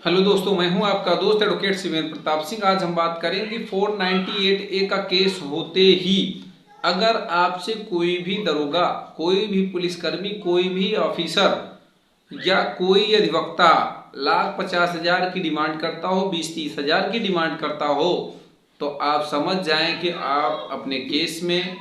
Hello दोस्तों, मैं हूं आपका दोस्त एडवोकेट शिवेंद्र प्रताप सिंह। आज हम बात करेंगे 498A का केस होते ही अगर आपसे कोई भी दरोगा, कोई भी पुलिसकर्मी, कोई भी ऑफिसर या कोई अधिवक्ता 1,50,000 की डिमांड करता हो, 20-30 हजार की डिमांड करता हो, तो आप समझ जाएं कि आप अपने केस में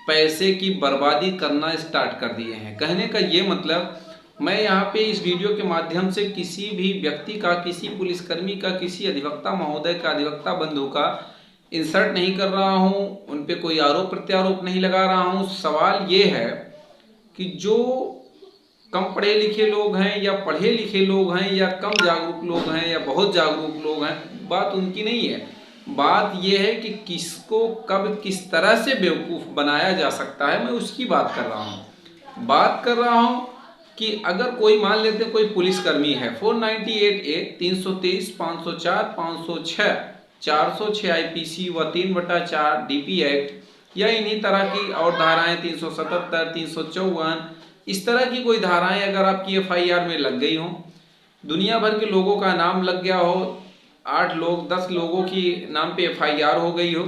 पैसे की बर्बादी करना स्टार्ट कर दिए हैं। कहने का ये मतलब, मैं यहाँ पे इस वीडियो के माध्यम से किसी भी व्यक्ति का, किसी पुलिसकर्मी का, किसी अधिवक्ता महोदय का, अधिवक्ता बंधु का इंसल्ट नहीं कर रहा हूँ, उन पे कोई आरोप प्रत्यारोप नहीं लगा रहा हूँ। सवाल ये है कि जो कम पढ़े लिखे लोग हैं या पढ़े लिखे लोग हैं या कम जागरूक लोग हैं या बहुत जागरूक लोग हैं, बात उनकी नहीं है। बात यह है कि किसको कब किस तरह से बेवकूफ़ बनाया जा सकता है, मैं उसकी बात कर रहा हूँ। बात कर रहा हूँ कि अगर कोई मान लेते हैं कोई पुलिसकर्मी है, 498A 323 504 506 406 IPC व 3/4 DP एक्ट या इन्हीं तरह की और धाराएं 377 354 इस तरह की कोई धाराएं अगर आपकी FIR में लग गई हो, दुनिया भर के लोगों का नाम लग गया हो, 8 लोग 10 लोगों की नाम पे FIR हो गई हो,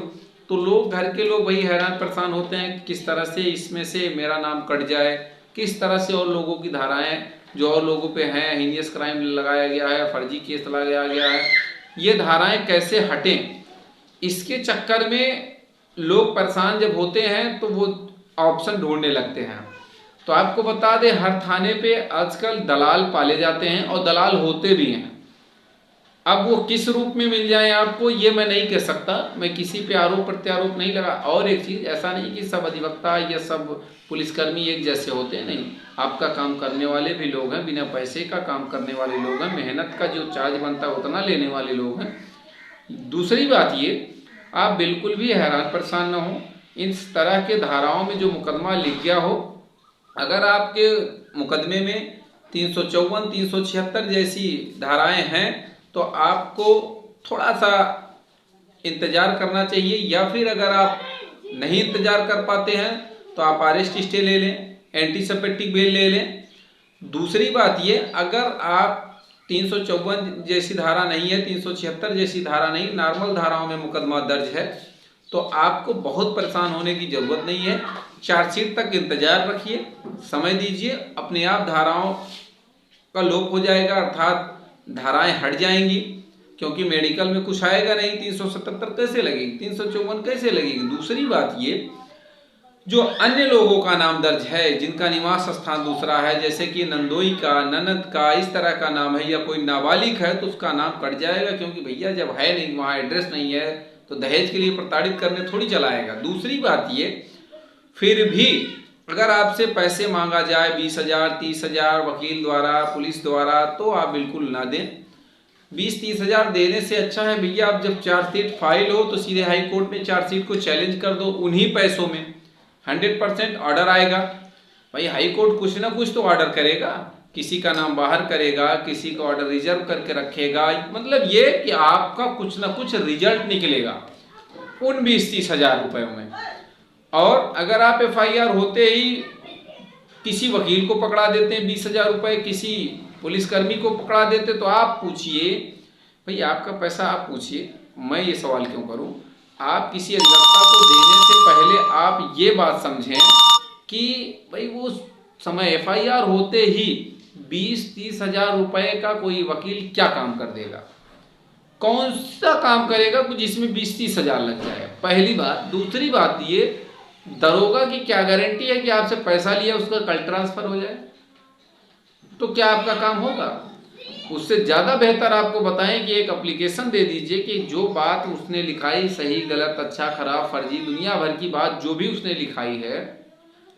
तो लोग, घर के लोग वही हैरान परेशान होते हैं किस तरह से इसमें से मेरा नाम कट जाए, किस तरह से और लोगों की धाराएं जो और लोगों पे हैं, हीनियस क्राइम लगाया गया है, फर्जी केस लगाया गया है, ये धाराएं कैसे हटें। इसके चक्कर में लोग परेशान जब होते हैं तो वो ऑप्शन ढूंढने लगते हैं। तो आपको बता दें, हर थाने पे आजकल दलाल पाले जाते हैं और दलाल होते भी हैं। अब वो किस रूप में मिल जाए आपको, ये मैं नहीं कह सकता, मैं किसी पे आरोप प्रत्यारोप नहीं लगा। और एक चीज़, ऐसा नहीं कि सब अधिवक्ता या सब पुलिसकर्मी एक जैसे होते हैं, नहीं। आपका काम करने वाले भी लोग हैं, बिना पैसे का काम करने वाले लोग हैं, मेहनत का जो चार्ज बनता है उतना लेने वाले लोग हैं। दूसरी बात ये, आप बिल्कुल भी हैरान परेशान ना हो। इस तरह के धाराओं में जो मुकदमा लिख गया हो, अगर आपके मुकदमे में 354 376 जैसी धाराएं हैं तो आपको थोड़ा सा इंतज़ार करना चाहिए, या फिर अगर आप नहीं इंतज़ार कर पाते हैं तो आप अरेस्ट स्टे ले लें, एंटीसिपेटिक बेल ले लें। दूसरी बात ये, अगर आप 354 जैसी धारा नहीं है, 376 जैसी धारा नहीं, नॉर्मल धाराओं में मुकदमा दर्ज है, तो आपको बहुत परेशान होने की ज़रूरत नहीं है। चार्जशीट तक इंतज़ार रखिए, समय दीजिए, अपने आप धाराओं का लोप हो जाएगा, अर्थात धाराएं हट जाएंगी, क्योंकि मेडिकल में कुछ आएगा नहीं। 377 कैसे लगेगी, 354 कैसे लगेगी। दूसरी बात ये, जो अन्य लोगों का नाम दर्ज है, जिनका निवास स्थान दूसरा है, जैसे कि नंदोई का, ननद का, इस तरह का नाम है, या कोई नाबालिग है तो उसका नाम कट जाएगा, क्योंकि भैया जब है नहीं, वहाँ एड्रेस नहीं है, तो दहेज के लिए प्रताड़ित करने थोड़ी चलाएगा। दूसरी बात ये, फिर भी अगर आपसे पैसे मांगा जाए 20,000 30,000 वकील द्वारा, पुलिस द्वारा, तो आप बिल्कुल ना दें। 20-30 हजार देने से अच्छा है भैया, आप जब चार्जशीट फाइल हो तो सीधे हाई कोर्ट में चार्जशीट को चैलेंज कर दो, उन्हीं पैसों में 100% ऑर्डर आएगा। भाई हाई कोर्ट कुछ ना कुछ तो ऑर्डर करेगा, किसी का नाम बाहर करेगा, किसी का ऑर्डर रिजर्व करके रखेगा, मतलब ये कि आपका कुछ ना कुछ रिजल्ट निकलेगा उन 20-30 हजार रुपयों में। और अगर आप FIR होते ही किसी वकील को पकड़ा देते हैं 20,000 रुपये, किसी पुलिसकर्मी को पकड़ा देते, तो आप पूछिए भाई, आपका पैसा आप पूछिए। मैं ये सवाल क्यों करूं, आप किसी अधिवक्ता को देने से पहले आप ये बात समझें कि भाई वो समय FIR होते ही 20-30 हजार रुपये का कोई वकील क्या काम कर देगा, कौन सा काम करेगा कुछ जिसमें 20-30 हजार लग जाए, पहली बात। दूसरी बात ये, दरोगा की क्या गारंटी है कि आपसे पैसा लिया उसका कल ट्रांसफर हो जाए, तो क्या आपका काम होगा। उससे ज़्यादा बेहतर आपको बताएं कि एक एप्लीकेशन दे दीजिए कि जो बात उसने लिखाई, सही गलत अच्छा खराब फर्जी दुनिया भर की बात जो भी उसने लिखाई है,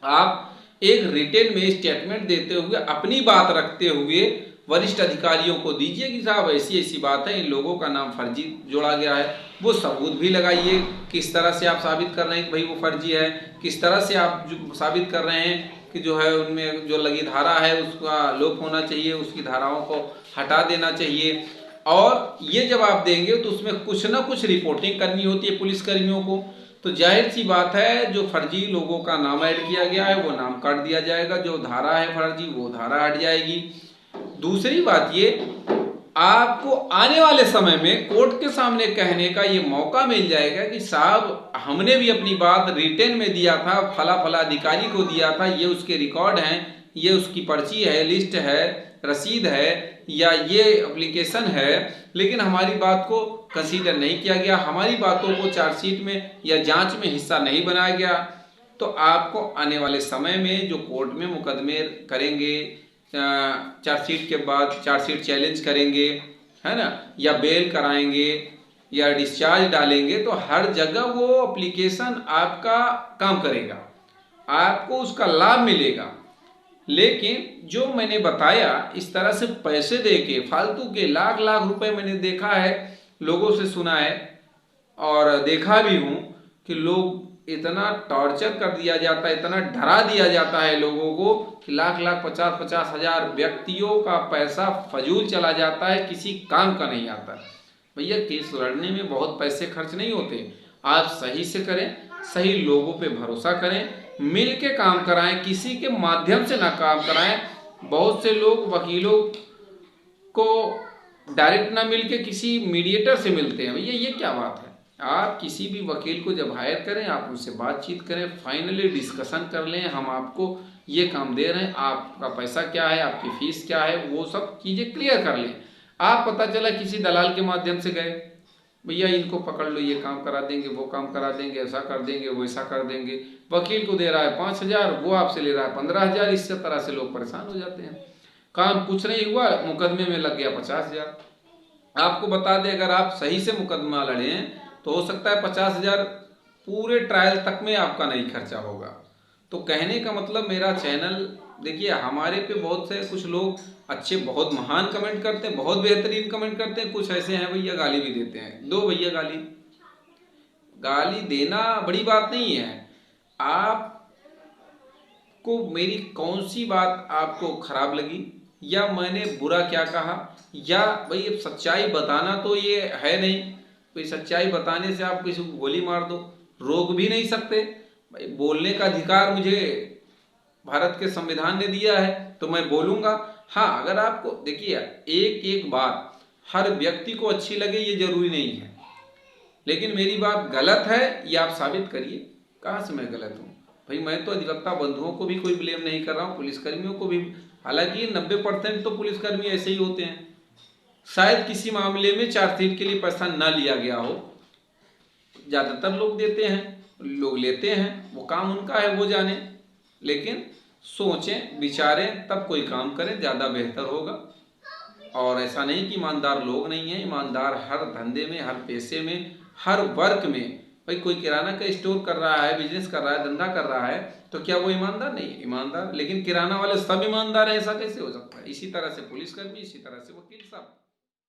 आप एक रिटेन में स्टेटमेंट देते हुए, अपनी बात रखते हुए वरिष्ठ अधिकारियों को दीजिए कि साहब ऐसी ऐसी बात है, इन लोगों का नाम फर्जी जोड़ा गया है। वो सबूत भी लगाइए, किस तरह से आप साबित कर रहे हैं कि भाई वो फर्जी है, किस तरह से आप जो साबित कर रहे हैं कि जो है उनमें जो लगी धारा है उसका लोप होना चाहिए, उसकी धाराओं को हटा देना चाहिए। और ये जब आप देंगे तो उसमें कुछ ना कुछ रिपोर्टिंग करनी होती है पुलिसकर्मियों को, तो जाहिर सी बात है जो फर्जी लोगों का नाम ऐड किया गया है वो नाम काट दिया जाएगा, जो धारा है फर्जी वो धारा हट जाएगी। दूसरी बात ये, आपको आने वाले समय में कोर्ट के सामने कहने का ये मौका मिल जाएगा कि साहब हमने भी अपनी बात रिटेन में दिया था, फला फला अधिकारी को दिया था, ये उसके रिकॉर्ड हैं, ये उसकी पर्ची है, लिस्ट है, रसीद है, या ये एप्लीकेशन है, लेकिन हमारी बात को कंसीडर नहीं किया गया, हमारी बातों को चार्जशीट में या जांच में हिस्सा नहीं बनाया गया। तो आपको आने वाले समय में जो कोर्ट में मुकदमे करेंगे, चार्जशीट के बाद चार्जशीट चैलेंज करेंगे, है ना, या बेल कराएंगे या डिस्चार्ज डालेंगे, तो हर जगह वो एप्लीकेशन आपका काम करेगा, आपको उसका लाभ मिलेगा। लेकिन जो मैंने बताया, इस तरह से पैसे देके फालतू के लाख लाख रुपए मैंने देखा है, लोगों से सुना है और देखा भी हूं कि लोग इतना टॉर्चर कर दिया जाता है, इतना डरा दिया जाता है लोगों को कि लाख लाख 50-50 हजार व्यक्तियों का पैसा फजूल चला जाता है, किसी काम का नहीं आता। भैया केस लड़ने में बहुत पैसे खर्च नहीं होते, आप सही से करें, सही लोगों पे भरोसा करें, मिल के काम कराएं, किसी के माध्यम से ना काम कराएं। बहुत से लोग वकीलों को डायरेक्ट ना मिल के किसी मीडिएटर से मिलते हैं। भैया ये क्या बात है? आप किसी भी वकील को जब हायर करें, आप उनसे बातचीत करें, फाइनली डिस्कशन कर लें, हम आपको ये काम दे रहे हैं, आपका पैसा क्या है, आपकी फीस क्या है, वो सब चीज़ें क्लियर कर लें। आप पता चला किसी दलाल के माध्यम से गए, भैया इनको पकड़ लो, ये काम करा देंगे, वो काम करा देंगे, ऐसा कर देंगे, वैसा कर देंगे, वकील को दे रहा है 5,000, वो आपसे ले रहा है 15,000, इस तरह से लोग परेशान हो जाते हैं। काम कुछ नहीं हुआ, मुकदमे में लग गया 50,000। आपको बता दें, अगर आप सही से मुकदमा लड़े तो हो सकता है 50,000 पूरे ट्रायल तक में आपका नहीं खर्चा होगा। तो कहने का मतलब, मेरा चैनल देखिए, हमारे पे बहुत से कुछ लोग अच्छे, बहुत महान कमेंट करते हैं, बहुत बेहतरीन कमेंट करते हैं, कुछ ऐसे हैं भैया गाली भी देते हैं। दो भैया गाली, गाली देना बड़ी बात नहीं है। आपको मेरी कौन सी बात आपको खराब लगी, या मैंने बुरा क्या कहा, या भाई अब सच्चाई बताना तो ये है नहीं, कोई सच्चाई बताने से आप किसी को गोली मार दो, रोक भी नहीं सकते। भाई बोलने का अधिकार मुझे भारत के संविधान ने दिया है, तो मैं बोलूंगा। हाँ, अगर आपको देखिए, एक एक बात हर व्यक्ति को अच्छी लगे ये जरूरी नहीं है, लेकिन मेरी बात गलत है ये आप साबित करिए। कहाँ से मैं गलत हूँ? भाई मैं तो अधिवक्ता बंधुओं को भी कोई ब्लेम नहीं कर रहा हूँ, पुलिसकर्मियों को भी, हालांकि 90% तो पुलिसकर्मी ऐसे ही होते हैं। शायद किसी मामले में चार्जशीट के लिए पैसा ना लिया गया हो, ज़्यादातर लोग देते हैं, लोग लेते हैं, वो काम उनका है, वो जाने। लेकिन सोचें विचारें तब कोई काम करें, ज़्यादा बेहतर होगा। और ऐसा नहीं कि ईमानदार लोग नहीं हैं, ईमानदार हर धंधे में, हर पैसे में, हर वर्क में। भाई कोई किराना का स्टोर कर रहा है, बिजनेस कर रहा है, धंधा कर रहा है, तो क्या वो ईमानदार नहीं है? ईमानदार। लेकिन किराना वाले सब ईमानदार है, ऐसा कैसे हो सकता है? इसी तरह से पुलिसकर्मी, इसी तरह से वकील साहब।